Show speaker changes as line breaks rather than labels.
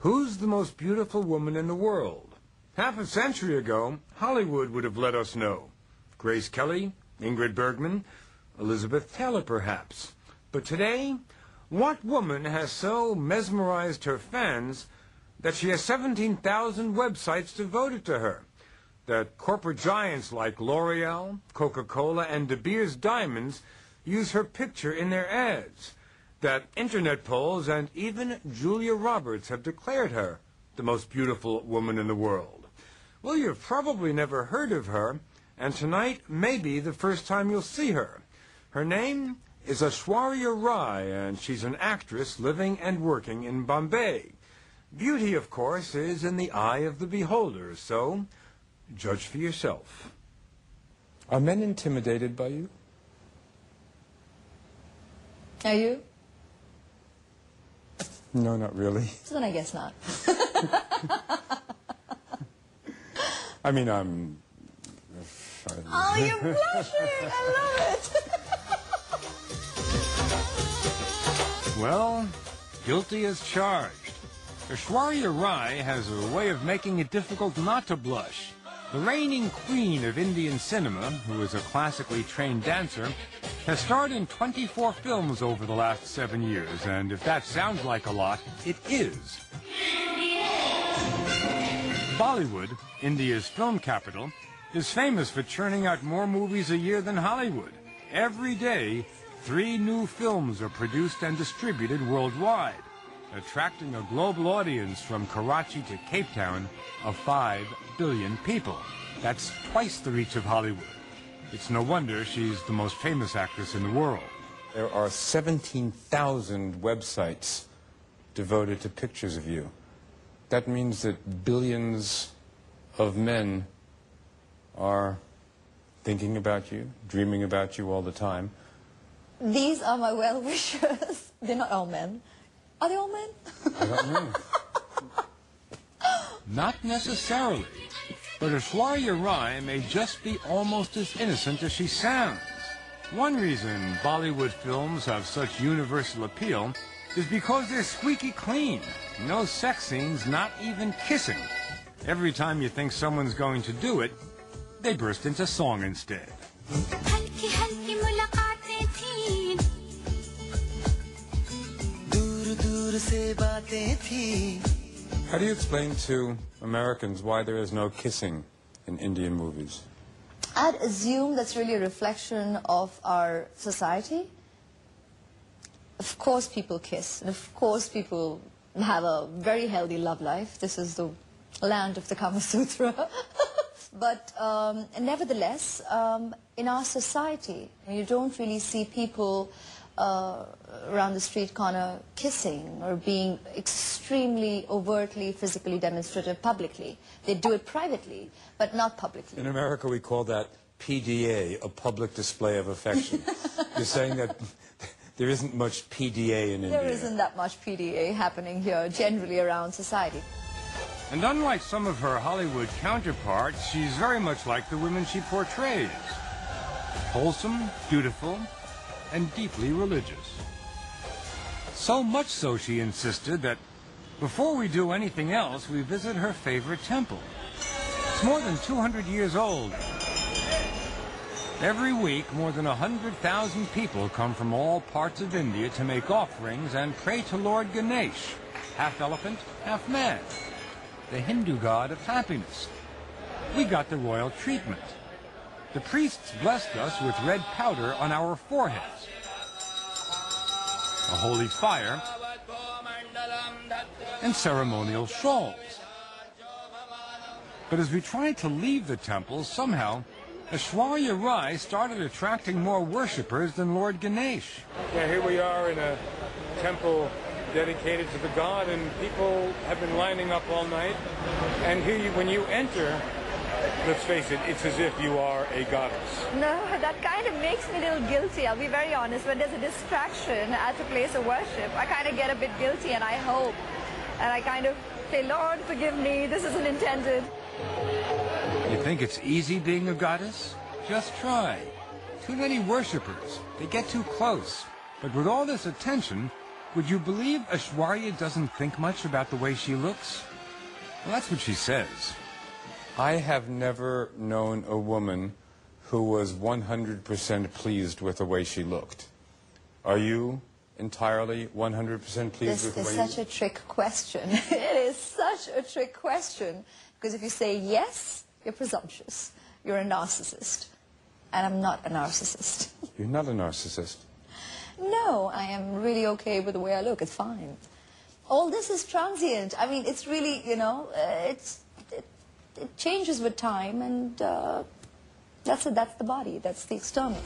Who's the most beautiful woman in the world? Half a century ago, Hollywood would have let us know. Grace Kelly, Ingrid Bergman, Elizabeth Taylor perhaps. But today, what woman has so mesmerized her fans that she has 17,000 websites devoted to her? That corporate giants like L'Oreal, Coca-Cola, and De Beers Diamonds use her picture in their ads. That internet polls and even Julia Roberts have declared her the most beautiful woman in the world. Well, you've probably never heard of her, and tonight may be the first time you'll see her. Her name is Aishwarya Rai, and she's an actress living and working in Bombay. Beauty, of course, is in the eye of the beholder, so judge for yourself. Are men intimidated by you?
Are you?
No, not really.
So then I guess not.
I mean, I'm...
Oh, you're blushing! I love it!
Well, guilty as charged. Aishwarya Rai has a way of making it difficult not to blush. The reigning queen of Indian cinema, who is a classically trained dancer, has starred in 24 films over the last 7 years, and if that sounds like a lot, it is. Bollywood, India's film capital, is famous for churning out more movies a year than Hollywood. Every day, 3 new films are produced and distributed worldwide, attracting a global audience from Karachi to Cape Town of 5 billion people. That's twice the reach of Hollywood. It's no wonder she's the most famous actress in the world. There are 17,000 websites devoted to pictures of you. That means that billions of men are thinking about you, dreaming about you all the time.
These are my well-wishers. They're not all men. Are they all men?
I don't know. Not necessarily. But Aishwarya Rai may just be almost as innocent as she sounds. One reason Bollywood films have such universal appeal is because they're squeaky clean. No sex scenes, not even kissing. Every time you think someone's going to do it, they burst into song instead. How do you explain to Americans why there is no kissing in Indian movies?
I'd assume that's really a reflection of our society. Of course people kiss, and of course people have a very healthy love life. This is the land of the Kama Sutra. But nevertheless, in our society, you don't really see people around the street corner kissing or being extremely overtly physically demonstrative publicly. They do it privately, but not publicly.
In America, we call that PDA, a public display of affection. You're saying that there isn't much PDA in India.
There isn't that much PDA happening here, generally around society.
And unlike some of her Hollywood counterparts, she's very much like the women she portrays. Wholesome, beautiful, and deeply religious. So much so, she insisted, that before we do anything else, we visit her favorite temple. It's more than 200 years old. Every week, more than 100,000 people come from all parts of India to make offerings and pray to Lord Ganesh, half elephant, half man, the Hindu god of happiness. We got the royal treatment. The priests blessed us with red powder on our foreheads, a holy fire, and ceremonial shawls. But as we tried to leave the temple, somehow, Aishwarya Rai started attracting more worshippers than Lord Ganesh. Yeah, here we are in a temple dedicated to the god, and people have been lining up all night. And here, when you enter, let's face it, it's as if you are a goddess.
No, that kind of makes me a little guilty. I'll be very honest. When there's a distraction at a place of worship, I kind of get a bit guilty, and I hope. And I kind of say, Lord, forgive me. This isn't intended.
You think it's easy being a goddess? Just try. Too many worshippers. They get too close. But with all this attention, Would you believe Aishwarya doesn't think much about the way she looks? Well, that's what she says. I have never known a woman who was 100% pleased with the way she looked. Are you entirely 100% pleased with the way you look?
This is such a trick question. It is such a trick question. Because if you say yes, you're presumptuous. You're a narcissist. And I'm not a narcissist.
You're not a narcissist.
No, I am really okay with the way I look. It's fine. All this is transient. I mean, it's really, you know, it changes with time, and that's the body. That's the external.